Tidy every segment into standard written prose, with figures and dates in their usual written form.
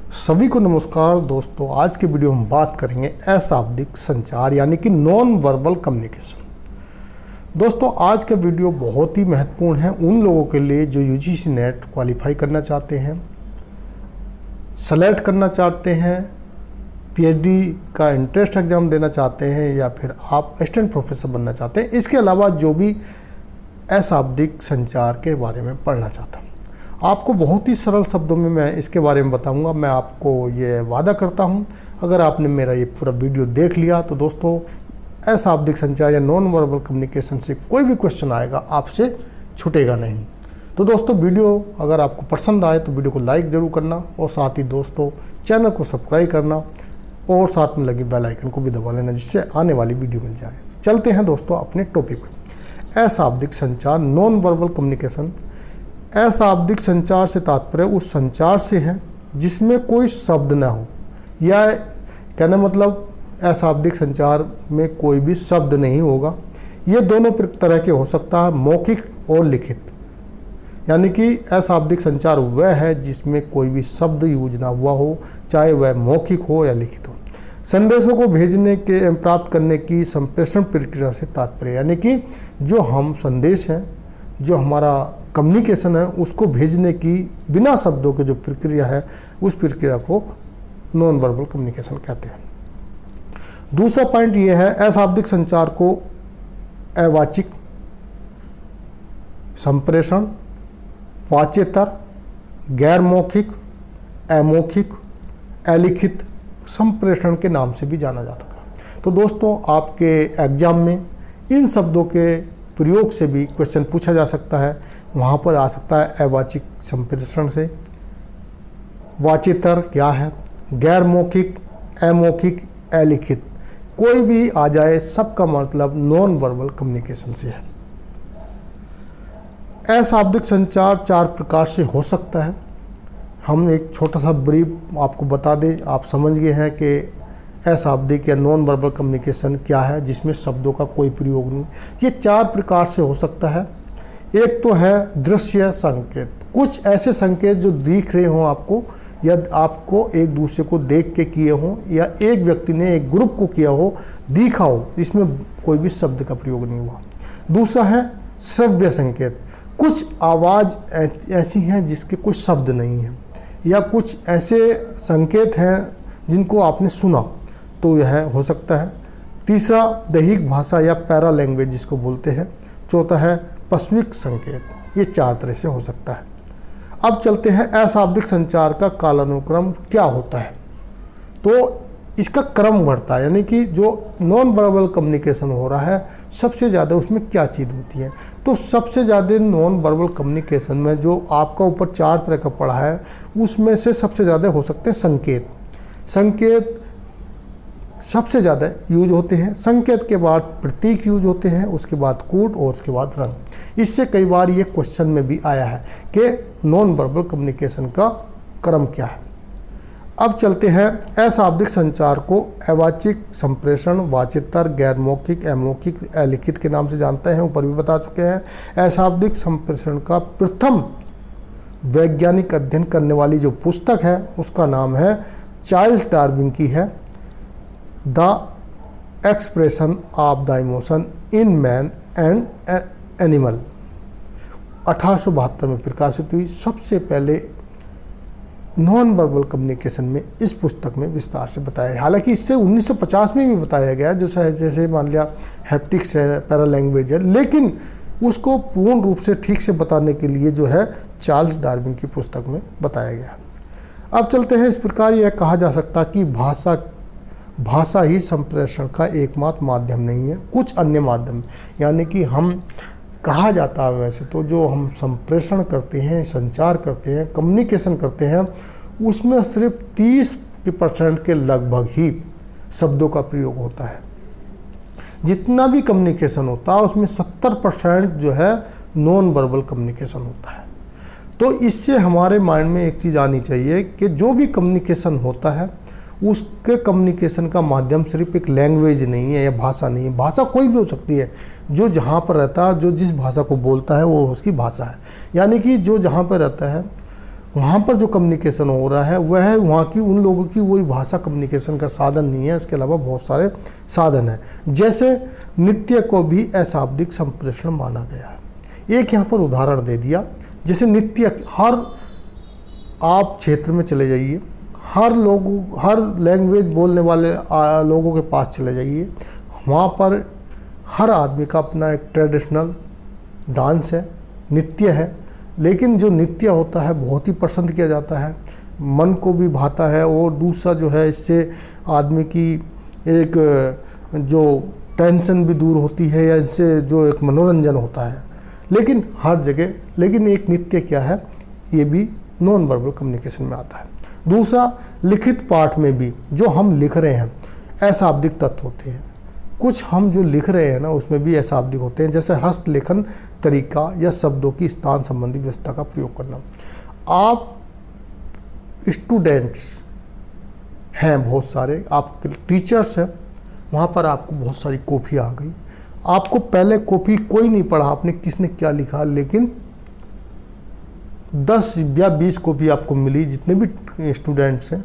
सभी को नमस्कार दोस्तों। आज के वीडियो में बात करेंगे अशाब्दिक संचार यानी कि नॉन वर्बल कम्युनिकेशन। दोस्तों आज का वीडियो बहुत ही महत्वपूर्ण है उन लोगों के लिए जो यूजीसी नेट क्वालिफाई करना चाहते हैं, सेलेक्ट करना चाहते हैं, पीएचडी का इंट्रेंस एग्ज़ाम देना चाहते हैं या फिर आप असिस्टेंट प्रोफेसर बनना चाहते हैं। इसके अलावा जो भी अशाब्दिक संचार के बारे में पढ़ना चाहता हूँ, आपको बहुत ही सरल शब्दों में मैं इसके बारे में बताऊंगा। मैं आपको ये वादा करता हूं, अगर आपने मेरा ये पूरा वीडियो देख लिया तो दोस्तों अशाब्दिक संचार या नॉन वर्बल कम्युनिकेशन से कोई भी क्वेश्चन आएगा आपसे छूटेगा नहीं। तो दोस्तों वीडियो अगर आपको पसंद आए तो वीडियो को लाइक ज़रूर करना और साथ ही दोस्तों चैनल को सब्सक्राइब करना और साथ में लगे बेल आइकन को भी दबा लेना जिससे आने वाली वीडियो मिल जाए। चलते हैं दोस्तों अपने टॉपिक पर। अशाब्दिक संचार नॉन वर्बल कम्युनिकेशन। अशाब्दिक संचार से तात्पर्य उस संचार से है जिसमें कोई शब्द न हो, या कहने मतलब अशाब्दिक संचार में कोई भी शब्द नहीं होगा। ये दोनों तरह के हो सकता है, मौखिक और लिखित। यानी कि अशाब्दिक संचार वह है जिसमें कोई भी शब्द यूज ना हुआ हो, चाहे वह मौखिक हो या लिखित हो। संदेशों को भेजने के प्राप्त करने की संप्रेषण प्रक्रिया से तात्पर्य यानी कि जो हम संदेश हैं, जो हमारा कम्युनिकेशन है, उसको भेजने की बिना शब्दों के जो प्रक्रिया है उस प्रक्रिया को नॉन वर्बल कम्युनिकेशन कहते हैं। दूसरा पॉइंट ये है, अशाब्दिक संचार को अवाचिक संप्रेषण, वाच्यतर, गैर मौखिक, अमौखिक, अलिखित संप्रेषण के नाम से भी जाना जाता है। तो दोस्तों आपके एग्जाम में इन शब्दों के प्रयोग से भी क्वेश्चन पूछा जा सकता है। वहाँ पर आ सकता है अवाचिक संप्रेषण से, वाच्यतर क्या है, गैर मौखिक, अमौखिक, अलिखित, कोई भी आ जाए, सबका मतलब नॉन वर्बल कम्युनिकेशन से है। अशाब्दिक संचार 4 प्रकार से हो सकता है। हम एक छोटा सा ब्रीफ आपको बता दें, आप समझ गए हैं कि अशाब्दिक या नॉन वर्बल कम्युनिकेशन क्या है जिसमें शब्दों का कोई प्रयोग नहीं। ये 4 प्रकार से हो सकता है। एक तो है दृश्य संकेत, कुछ ऐसे संकेत जो दिख रहे हों आपको, या आपको एक दूसरे को देख के किए हों, या एक व्यक्ति ने एक ग्रुप को किया हो, दिखा हो, इसमें कोई भी शब्द का प्रयोग नहीं हुआ। दूसरा है श्रव्य संकेत, कुछ आवाज़ ऐसी हैं जिसके कोई शब्द नहीं है, या कुछ ऐसे संकेत हैं जिनको आपने सुना, तो यह हो सकता है। तीसरा दैहिक भाषा या पैरा लैंग्वेज जिसको बोलते हैं। चौथा है पश्विक संकेत। ये 4 तरह से हो सकता है। अब चलते हैं अशाब्दिक संचार का कालानुक्रम क्या होता है। तो इसका क्रम बढ़ता है, यानी कि जो नॉन वर्बल कम्युनिकेशन हो रहा है सबसे ज़्यादा उसमें क्या चीज़ होती है। तो सबसे ज़्यादा नॉन वर्बल कम्युनिकेशन में जो आपका ऊपर 4 तरह का पढ़ा है उसमें से सबसे ज़्यादा हो सकते हैं संकेत। संकेत सबसे ज़्यादा यूज होते हैं। संकेत के बाद प्रतीक यूज होते हैं, उसके बाद कोड और उसके बाद रंग। इससे कई बार ये क्वेश्चन में भी आया है कि नॉन वर्बल कम्युनिकेशन का क्रम क्या है। अब चलते हैं अशाब्दिक संचार को अवाचिक संप्रेषण, वाच्यतर, गैर मौखिक, अमौखिक, अलिखित के नाम से जानते हैं, ऊपर भी बता चुके हैं। अशाब्दिक संप्रेषण का प्रथम वैज्ञानिक अध्ययन करने वाली जो पुस्तक है उसका नाम है चार्ल्स डार्विन की है, the expression of the emotion in man and animal. 1872 में प्रकाशित हुई। सबसे पहले नॉन वर्बल कम्युनिकेशन में इस पुस्तक में विस्तार से बताया है। हालांकि इससे 1950 में भी बताया गया, जो जैसे मान लिया हैप्टिक्स है, पैरा लैंग्वेज है, लेकिन उसको पूर्ण रूप से ठीक से बताने के लिए जो है चार्ल्स डार्विन की पुस्तक में बताया गया। अब चलते हैं, इस प्रकार यह कहा जा सकता कि भाषा ही संप्रेषण का एकमात्र माध्यम नहीं है, कुछ अन्य माध्यम, यानी कि हम कहा जाता है वैसे तो जो हम संप्रेषण करते हैं, संचार करते हैं, कम्युनिकेशन करते हैं, उसमें सिर्फ 30% के लगभग ही शब्दों का प्रयोग होता है। जितना भी कम्युनिकेशन होता है उसमें 70% जो है नॉन वर्बल कम्युनिकेशन होता है। तो इससे हमारे माइंड में एक चीज़ आनी चाहिए कि जो भी कम्युनिकेशन होता है उसके कम्युनिकेशन का माध्यम सिर्फ एक लैंग्वेज नहीं है या भाषा नहीं है। भाषा कोई भी हो सकती है, जो जहाँ पर रहता है, जो जिस भाषा को बोलता है वो उसकी भाषा है। यानी कि जो जहाँ पर रहता है वहाँ पर जो कम्युनिकेशन हो रहा है वह वहाँ की उन लोगों की वही भाषा कम्युनिकेशन का साधन नहीं है, इसके अलावा बहुत सारे साधन हैं। जैसे नृत्य को भी अशाब्दिक संप्रेषण माना गया है। एक यहाँ पर उदाहरण दे दिया, जैसे नृत्य हर आप क्षेत्र में चले जाइए, हर लैंग्वेज बोलने वाले लोगों के पास चले जाइए, वहाँ पर हर आदमी का अपना एक ट्रेडिशनल डांस है, नृत्य है। लेकिन जो नृत्य होता है बहुत ही पसंद किया जाता है, मन को भी भाता है, और दूसरा जो है इससे आदमी की एक जो टेंशन भी दूर होती है, या इससे जो एक मनोरंजन होता है। लेकिन हर जगह, लेकिन एक नृत्य क्या है, ये भी नॉन वर्बल कम्युनिकेशन में आता है। दूसरा, लिखित पाठ में भी जो हम लिख रहे हैं अशाब्दिक तत्व होते हैं। कुछ हम जो लिख रहे हैं ना उसमें भी अशाब्दिक होते हैं, जैसे हस्तलेखन तरीका या शब्दों की स्थान संबंधी व्यवस्था का प्रयोग करना। आप स्टूडेंट्स हैं बहुत सारे, आप टीचर्स हैं, वहाँ पर आपको बहुत सारी कॉपी आ गई। आपको पहले कॉपी कोई नहीं पढ़ा आपने किसने क्या लिखा, लेकिन 10 या 20 कॉपी आपको मिली, जितने भी स्टूडेंट्स हैं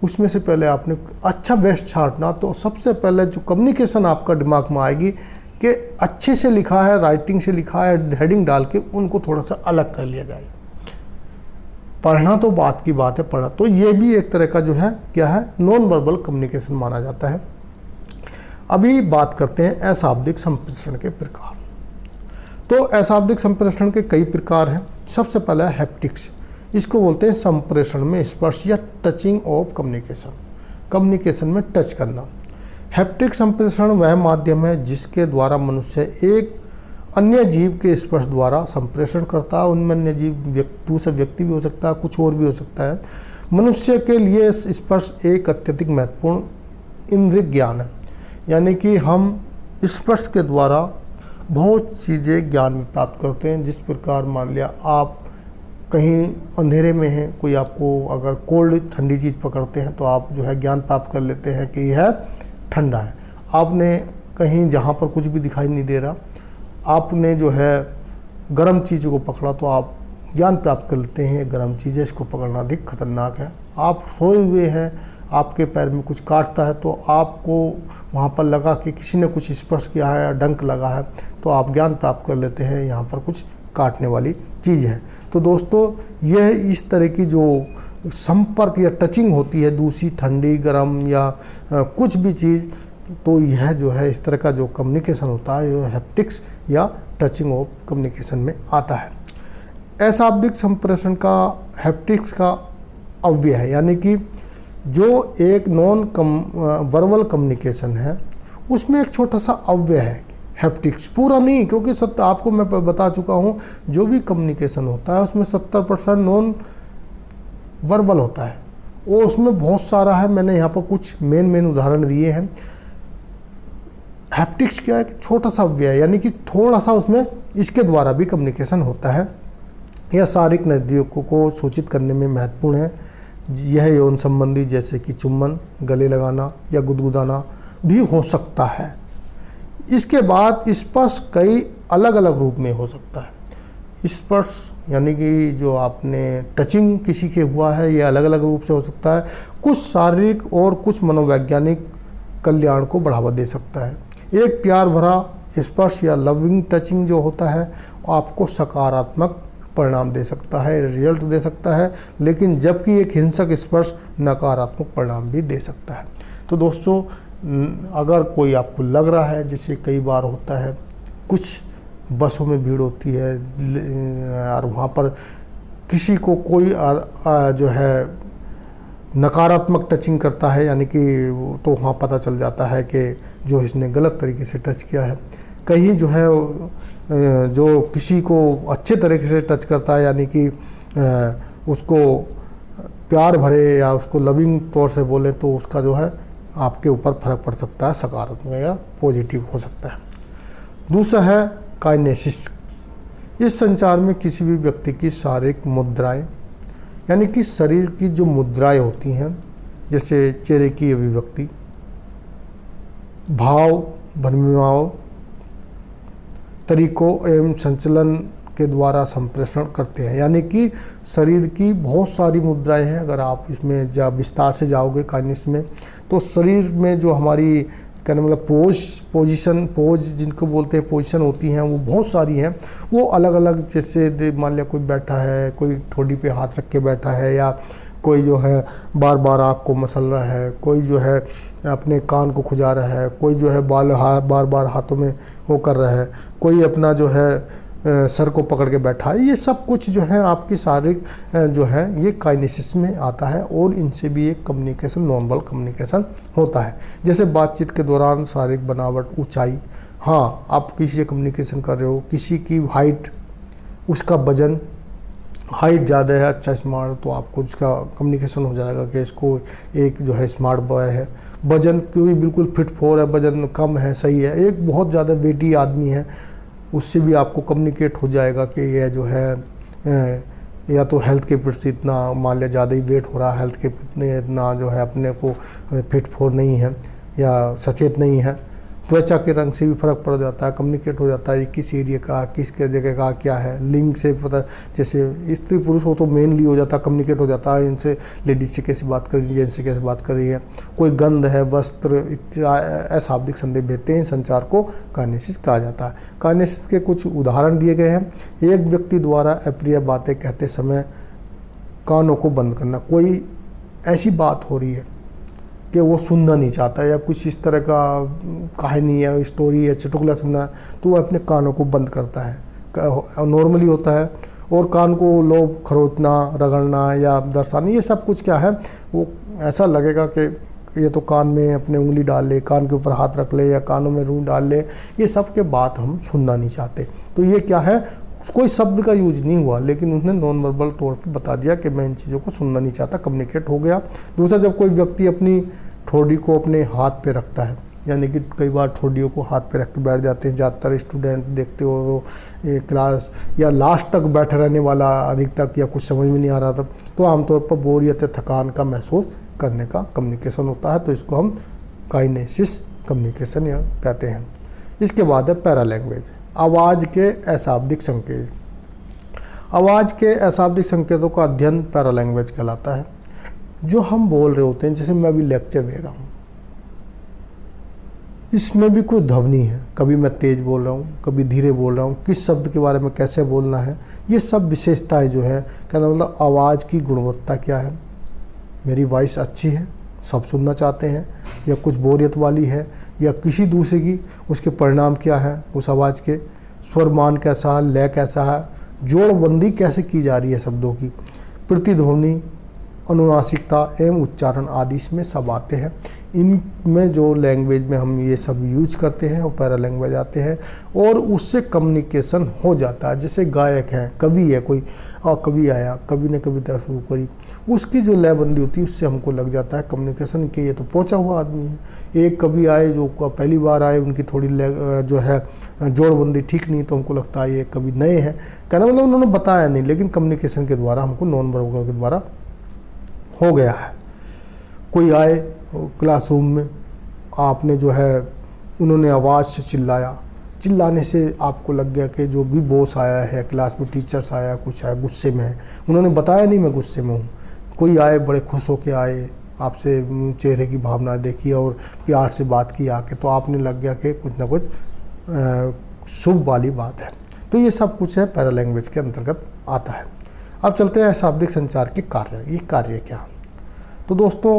उसमें से पहले आपने अच्छा बेस्ट छांटना। तो सबसे पहले जो कम्युनिकेशन आपका दिमाग में आएगी कि अच्छे से लिखा है, राइटिंग से लिखा है, हेडिंग डाल के उनको थोड़ा सा अलग कर लिया जाए। पढ़ना तो बात की बात है, पढ़ा तो ये भी एक तरह का जो है क्या है, नॉन वर्बल कम्युनिकेशन माना जाता है। अभी बात करते हैं अशाब्दिक संप्रेषण के प्रकार। तो अशाब्दिक संप्रेषण के कई प्रकार हैं। सबसे पहला है हैप्टिक्स। इसको बोलते हैं संप्रेषण में स्पर्श या टचिंग ऑफ कम्युनिकेशन, कम्युनिकेशन में टच करना। हैप्टिक संप्रेषण वह माध्यम है जिसके द्वारा मनुष्य एक अन्य जीव के स्पर्श द्वारा संप्रेषण करता है। उनमें अन्य जीव दूसरा व्यक्ति भी हो सकता है, कुछ और भी हो सकता है। मनुष्य के लिए स्पर्श एक अत्यधिक महत्वपूर्ण इंद्रिय ज्ञान है, यानी कि हम स्पर्श के द्वारा बहुत चीज़ें ज्ञान में प्राप्त करते हैं। जिस प्रकार मान लिया आप कहीं अंधेरे में हैं, कोई आपको अगर कोल्ड ठंडी चीज़ पकड़ते हैं तो आप जो है ज्ञान प्राप्त कर लेते हैं कि यह ठंडा है। आपने कहीं जहाँ पर कुछ भी दिखाई नहीं दे रहा, आपने जो है गर्म चीज़ को पकड़ा तो आप ज्ञान प्राप्त कर लेते हैं गर्म चीज़ है, इसको पकड़ना अधिक खतरनाक है। आप सोए हुए हैं, आपके पैर में कुछ काटता है तो आपको वहाँ पर लगा कि किसी ने कुछ स्पर्श किया है या डंक लगा है, तो आप ज्ञान प्राप्त कर लेते हैं यहाँ पर कुछ काटने वाली चीज़ है। तो दोस्तों यह इस तरह की जो संपर्क या टचिंग होती है, दूसरी ठंडी गर्म या कुछ भी चीज़, तो यह जो है इस तरह का जो कम्युनिकेशन होता है, ये हैप्टिक्स या टचिंग ऑफ कम्युनिकेशन में आता है। अशाब्दिक संप्रेषण का हैप्टिक्स का अव्यय है, यानी कि जो एक नॉन वर्बल कम्युनिकेशन है उसमें एक छोटा सा अव्यय है हैप्टिक्स, पूरा नहीं, क्योंकि आपको मैं बता चुका हूँ जो भी कम्युनिकेशन होता है उसमें 70% नॉन वर्बल होता है और उसमें बहुत सारा है। मैंने यहाँ पर कुछ मेन उदाहरण दिए हैं। हैप्टिक्स क्या है, छोटा सा अव्यय है, यानी कि थोड़ा सा उसमें इसके द्वारा भी कम्युनिकेशन होता है। यह शारीरिक नज़दीकों को सूचित करने में महत्वपूर्ण है। यह यौन संबंधी जैसे कि चुम्बन, गले लगाना या गुदगुदाना भी हो सकता है। इसके बाद स्पर्श कई अलग अलग रूप में हो सकता है। स्पर्श यानी कि जो आपने टचिंग किसी के हुआ है, ये अलग अलग रूप से हो सकता है। कुछ शारीरिक और कुछ मनोवैज्ञानिक कल्याण को बढ़ावा दे सकता है। एक प्यार भरा स्पर्श या लविंग टचिंग जो होता है आपको सकारात्मक परिणाम दे सकता है, रिजल्ट दे सकता है, लेकिन जबकि एक हिंसक स्पर्श नकारात्मक परिणाम भी दे सकता है। तो दोस्तों अगर कोई आपको लग रहा है, जैसे कई बार होता है कुछ बसों में भीड़ होती है और वहाँ पर किसी को कोई जो है नकारात्मक टचिंग करता है, यानी कि तो वहाँ पता चल जाता है कि जो इसने गलत तरीके से टच किया है। कहीं जो है जो किसी को अच्छे तरीके से टच करता है, यानी कि उसको प्यार भरे या उसको लविंग तौर से बोले, तो उसका जो है आपके ऊपर फर्क पड़ सकता है, सकारात्मक या पॉजिटिव हो सकता है। दूसरा है काइनेसिस। इस संचार में किसी भी व्यक्ति की शारीरिक मुद्राएं, यानी कि शरीर की जो मुद्राएं होती हैं, जैसे चेहरे की अभिव्यक्ति, भाव भंगिमाओं, तरीकों एवं संचलन के द्वारा संप्रेषण करते हैं। यानी कि शरीर की बहुत सारी मुद्राएं हैं। अगर आप इसमें जब विस्तार से जाओगे काइनेसिस में, तो शरीर में जो हमारी कहने मतलब पोज जिनको बोलते हैं पोजीशन होती हैं, वो बहुत सारी हैं। वो अलग अलग, जैसे मान लिया कोई बैठा है, कोई ठोड़ी पे हाथ रख के बैठा है, या कोई जो है बार बार आँख को मसल रहा है, कोई जो है अपने कान को खुजा रहा है, कोई जो है बार बार हाथों में वो कर रहा है, कोई अपना जो है सर को पकड़ के बैठा है। ये सब कुछ जो है आपकी शारीरिक जो है ये काइनेसिस में आता है, और इनसे भी एक कम्युनिकेशन, नॉन वर्बल कम्युनिकेशन होता है। जैसे बातचीत के दौरान शारीरिक बनावट, ऊंचाई, हाँ आप किसी से कम्युनिकेशन कर रहे हो, किसी की हाइट, उसका वजन, हाइट ज़्यादा है, अच्छा स्मार्ट, तो आपको उसका कम्युनिकेशन हो जाएगा कि इसको एक जो है स्मार्ट बॉय है। वजन कोई बिल्कुल फिट फोर है, वजन कम है, सही है। एक बहुत ज़्यादा वेटी आदमी है, उससे भी आपको कम्युनिकेट हो जाएगा कि यह जो है या तो हेल्थ के प्रति इतना मान लिया ज़्यादा ही वेट हो रहा है, हेल्थ के प्रति इतना जो है अपने को फिट फोर नहीं है या सचेत नहीं है। त्वचा के रंग से भी फ़र्क पड़ जाता है, कम्युनिकेट हो जाता है किस एरिया का, किस जगह का क्या है। लिंग से पता, जैसे स्त्री पुरुष हो तो मेनली हो जाता है, कम्युनिकेट हो जाता है इनसे, लेडीज से कैसे बात कर रही है, जेंट्स से कैसे बात कर रही है। कोई गंध है, वस्त्र, अशाब्दिक संदेश भेजते हैं। संचार को काइनेसिस कहा जाता है। काइनेसिस के कुछ उदाहरण दिए गए हैं। एक व्यक्ति द्वारा अप्रिय बातें कहते समय कानों को बंद करना। कोई ऐसी बात हो रही है कि वो सुनना नहीं चाहता, या कुछ इस तरह का कहानी या स्टोरी या चुटकुला सुनना है, तो वो अपने कानों को बंद करता है। नॉर्मली होता है। और कान को लोभ, खरोचना, रगड़ना या दर्शाना, ये सब कुछ क्या है, वो ऐसा लगेगा कि ये तो कान में अपने उंगली डाल ले, कान के ऊपर हाथ रख ले, या कानों में रूं डाल ले। ये सब के बात हम सुनना नहीं चाहते। तो ये क्या है, कोई शब्द का यूज नहीं हुआ, लेकिन उसने नॉन वर्बल तौर पे बता दिया कि मैं इन चीज़ों को सुनना नहीं चाहता, कम्युनिकेट हो गया। दूसरा, जब कोई व्यक्ति अपनी ठोड़ी को अपने हाथ पे रखता है, यानी कि कई बार ठोडियों को हाथ पे रख के बैठ जाते हैं। ज़्यादातर स्टूडेंट देखते हो तो क्लास या लास्ट तक बैठे रहने वाला, अधिक तक, या कुछ समझ में नहीं आ रहा था, तो आमतौर पर बोरियत, थकान का महसूस करने का कम्युनिकेशन होता है। तो इसको हम काइनेसिस कम्युनिकेशन या कहते हैं। इसके बाद है पैरा लैंग्वेज, आवाज़ के अशाब्दिक संकेत। आवाज़ के अशाब्दिक संकेतों का अध्ययन पैरा लैंग्वेज कहलाता है। जो हम बोल रहे होते हैं, जैसे मैं अभी लेक्चर दे रहा हूँ, इसमें भी कोई ध्वनि है, कभी मैं तेज़ बोल रहा हूँ, कभी धीरे बोल रहा हूँ, किस शब्द के बारे में कैसे बोलना है, ये सब विशेषताएं जो है, कहना मतलब आवाज़ की गुणवत्ता क्या है, मेरी वॉइस अच्छी है, सब सुनना चाहते हैं, या कुछ बोरियत वाली है, या किसी दूसरे की, उसके परिणाम क्या है, उस आवाज़ के स्वरमान कैसा है, लय कैसा है, जोड़बंदी कैसे की जा रही है शब्दों की, प्रतिध्वनि, अनुनासिकता एवं उच्चारण आदि इसमें सब आते हैं। इनमें जो लैंग्वेज में हम ये सब यूज करते हैं वो पैरा लैंग्वेज आते हैं, और उससे कम्युनिकेशन हो जाता है। जैसे गायक हैं, कवि है कोई, और कवि आया, कवि ने कविता शुरू करी, उसकी जो लयबंदी होती है उससे हमको लग जाता है कम्युनिकेशन के ये तो पहुंचा हुआ आदमी है। एक कवि आए जो पहली बार आए, उनकी थोड़ी जो है जोड़बंदी ठीक नहीं, तो हमको लगता है ये कवि नए हैं। कहना मतलब उन्होंने बताया नहीं, लेकिन कम्युनिकेशन के द्वारा हमको नॉन वर्बल के द्वारा हो गया है। कोई आए क्लासरूम में, आपने जो है उन्होंने आवाज़ से चिल्लाया, चिल्लाने से आपको लग गया कि जो भी बॉस आया है क्लास में, टीचर्स आया, कुछ आया, गुस्से में है, उन्होंने बताया नहीं मैं गुस्से में हूँ। कोई आए बड़े खुश होके आए, आपसे चेहरे की भावना देखी और प्यार से बात की आके, तो आपने लग गया कि कुछ ना कुछ शुभ वाली बात है। तो ये सब कुछ है पैरा लैंग्वेज के अंतर्गत आता है। अब चलते हैं अशाब्दिक संचार के कार्य। ये कार्य क्या? तो दोस्तों,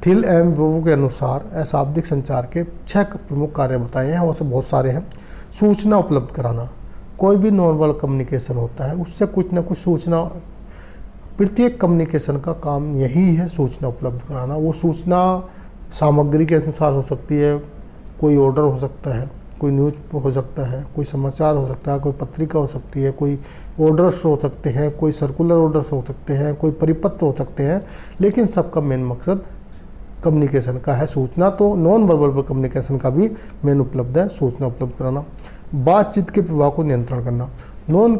थिल एवं वोवो के अनुसार अशाब्दिक संचार के 6 प्रमुख कार्य बताए हैं, वैसे बहुत सारे हैं। सूचना उपलब्ध कराना, कोई भी नॉर्मल कम्युनिकेशन होता है उससे कुछ ना कुछ सूचना, प्रत्येक कम्युनिकेशन का काम यही है, सूचना उपलब्ध कराना। वो सूचना सामग्री के अनुसार हो सकती है, कोई ऑर्डर हो सकता है, कोई न्यूज़ हो सकता है, कोई समाचार हो सकता है, कोई पत्रिका हो सकती है, कोई ऑर्डर्स हो सकते हैं, कोई सर्कुलर ऑर्डर्स हो सकते हैं, कोई परिपत्र हो सकते हैं, लेकिन सबका मेन मकसद कम्युनिकेशन का है सूचना। तो नॉन वर्बल कम्युनिकेशन का भी मेन उपलब्ध है सूचना उपलब्ध कराना। बातचीत के प्रभाव को नियंत्रण करना, non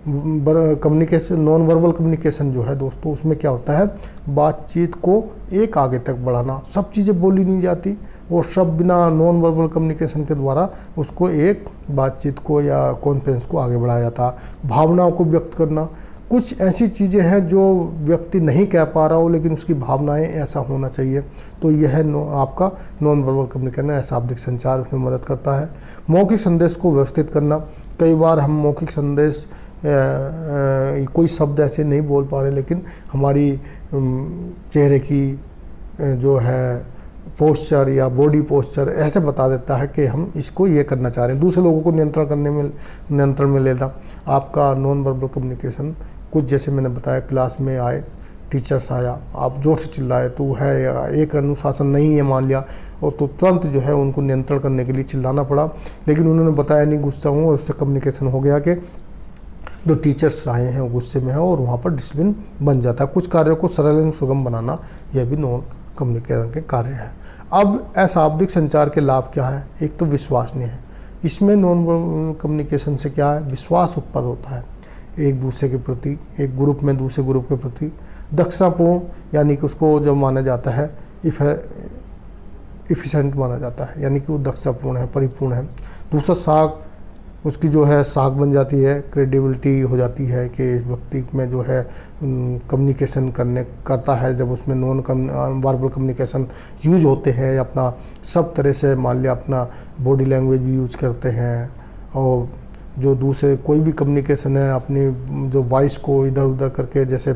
communication, non verbal communication जो है दोस्तों, उसमें क्या होता है, बातचीत को एक आगे तक बढ़ाना। सब चीज़ें बोली नहीं जाती और सब बिना नॉन वर्बल कम्युनिकेशन के द्वारा उसको एक बातचीत को या कॉन्फ्रेंस को आगे बढ़ाया जाता है। भावनाओं को व्यक्त करना, कुछ ऐसी चीज़ें हैं जो व्यक्ति नहीं कह पा रहा हो लेकिन उसकी भावनाएं ऐसा होना चाहिए, तो यह आपका नॉन वर्बल कम्युनिकेशन है, अशाब्दिक संचार उसमें मदद करता है। मौखिक संदेश को व्यवस्थित करना, कई बार हम मौखिक संदेश कोई शब्द ऐसे नहीं बोल पा रहे लेकिन हमारी चेहरे की जो है पोस्चर या बॉडी पोस्चर ऐसे बता देता है कि हम इसको ये करना चाह रहे हैं। दूसरे लोगों को नियंत्रण में लेना आपका नॉन वर्बल कम्युनिकेशन। कुछ जैसे मैंने बताया, क्लास में आए, टीचर्स आया, आप जोर से चिल्लाए तो है या एक अनुशासन नहीं है मान लिया, और तो तुरंत जो है उनको नियंत्रण करने के लिए चिल्लाना पड़ा, लेकिन उन्होंने बताया नहीं, गुस्सा हूँ, और उससे कम्युनिकेशन हो गया कि जो टीचर्स आए हैं वो गुस्से में हैं और वहाँ पर डिसिप्लिन बन जाता है। कुछ कार्यों को सरल एवं सुगम बनाना, यह भी नॉन कम्युनिकेशन के कार्य हैं। अब अशाब्दिक संचार के लाभ क्या है? एक तो विश्वसनीय है, इसमें नॉन वर्बल कम्युनिकेशन से क्या है, विश्वास उत्पन्न होता है एक दूसरे के प्रति, एक ग्रुप में दूसरे ग्रुप के प्रति। दक्षतापूर्ण, यानी कि उसको जब माना जाता है इफिशेंट माना जाता है, यानी कि वो दक्षतापूर्ण है, परिपूर्ण है। दूसरा साख, उसकी जो है साख बन जाती है, क्रेडिबिलिटी हो जाती है कि व्यक्ति में जो है कम्युनिकेशन करता है। जब उसमें नॉन वर्बल कम्युनिकेशन यूज होते हैं, अपना सब तरह से मान लिया अपना बॉडी लैंग्वेज भी यूज करते हैं, और जो दूसरे कोई भी कम्युनिकेशन है अपनी जो वॉइस को इधर उधर करके, जैसे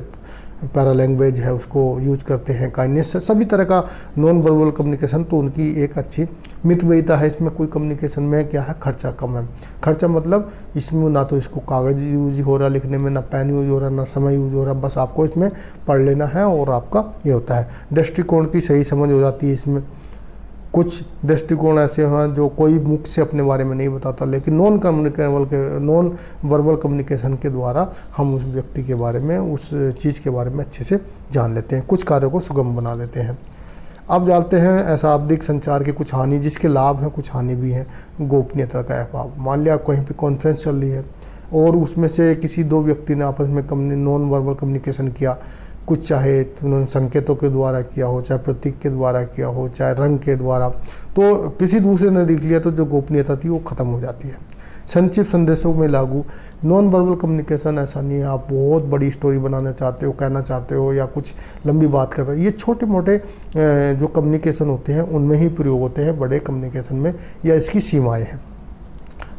पैरा लैंग्वेज है उसको यूज करते हैं, काइंडनेस से, सभी तरह का नॉन वर्बल कम्युनिकेशन, तो उनकी एक अच्छी मितव्ययिता है। इसमें कोई कम्युनिकेशन में क्या है, खर्चा कम है। खर्चा मतलब इसमें ना तो इसको कागज़ यूज हो रहा लिखने में, ना पेन यूज हो रहा, ना समय यूज हो रहा, बस आपको इसमें पढ़ लेना है और आपका ये होता है। दृष्टिकोण की सही समझ हो जाती है इसमें। कुछ दृष्टिकोण ऐसे हैं जो कोई मुख से अपने बारे में नहीं बताता, लेकिन नॉन वर्बल कम्युनिकेशन के द्वारा हम उस व्यक्ति के बारे में, उस चीज़ के बारे में अच्छे से जान लेते हैं, कुछ कार्यों को सुगम बना देते हैं। अब जानते हैं अशाब्दिक संचार के कुछ हानि, जिसके लाभ हैं कुछ हानि भी हैं। गोपनीयता का अभाव, मान लिया कहीं पे कॉन्फ्रेंस चल रही है और उसमें से किसी दो व्यक्ति ने आपस में नॉन वर्बल कम्युनिकेशन किया, कुछ चाहे उन्होंने संकेतों के द्वारा किया हो, चाहे प्रतीक के द्वारा किया हो, चाहे रंग के द्वारा, तो किसी दूसरे ने देख लिया तो जो गोपनीयता थी वो ख़त्म हो जाती है। संक्षिप्त संदेशों में लागू, नॉन वर्बल कम्युनिकेशन ऐसा नहीं है आप बहुत बड़ी स्टोरी बनाना चाहते हो, कहना चाहते हो, या कुछ लंबी बात कर रहे हो, ये छोटे मोटे जो कम्युनिकेशन होते हैं उनमें ही प्रयोग होते हैं, बड़े कम्युनिकेशन में या इसकी सीमाएँ हैं।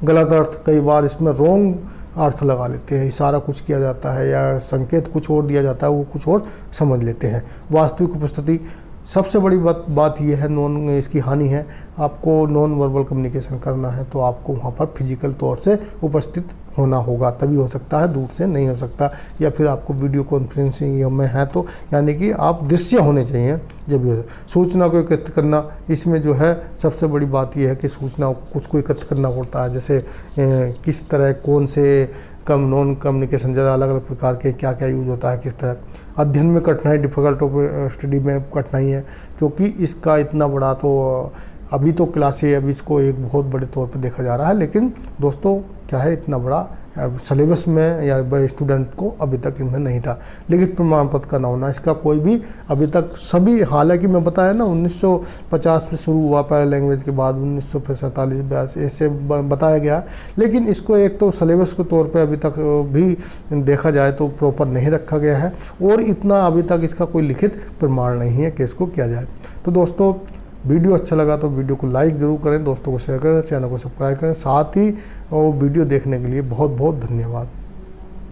गलत अर्थ, कई बार इसमें रॉन्ग अर्थ लगा लेते हैं, इशारा कुछ किया जाता है या संकेत कुछ और दिया जाता है, वो कुछ और समझ लेते हैं। वास्तविक उपस्थिति, सबसे बड़ी बात यह है, इसकी हानि है, आपको नॉन वर्बल कम्युनिकेशन करना है तो आपको वहाँ पर फिजिकल तौर से उपस्थित होना होगा, तभी हो सकता है, दूर से नहीं हो सकता। या फिर आपको वीडियो कॉन्फ्रेंसिंग में है तो यानी कि आप दृश्य होने चाहिए जब ये। सूचना को एकत्र करना, इसमें जो है सबसे बड़ी बात यह है कि सूचना को कुछ को एकत्र करना पड़ता है, जैसे किस तरह कौन से नॉन कम्युनिकेशन ज़्यादा अलग अलग प्रकार के क्या क्या यूज होता है, किस तरह। अध्ययन में कठिनाई, डिफ़िकल्ट स्टडी में कठिनाई है, क्योंकि इसका इतना बड़ा तो अभी तो क्लासे अभी इसको एक बहुत बड़े तौर पर देखा जा रहा है, लेकिन दोस्तों क्या है, इतना बड़ा सिलेबस में या स्टूडेंट को अभी तक इनमें नहीं था। लिखित प्रमाण पत्र का ना होना, इसका कोई भी अभी तक सभी, हालांकि मैं बताया ना 1950 में शुरू हुआ पैरा लैंग्वेज के बाद 1947 ऐसे बताया गया, लेकिन इसको एक तो सिलेबस के तौर पे अभी तक भी देखा जाए तो प्रॉपर नहीं रखा गया है, और इतना अभी तक इसका कोई लिखित प्रमाण नहीं है कि इसको किया जाए। तो दोस्तों वीडियो अच्छा लगा तो वीडियो को लाइक ज़रूर करें, दोस्तों को शेयर करें, चैनल को सब्सक्राइब करें, साथ ही वो वीडियो देखने के लिए बहुत बहुत धन्यवाद।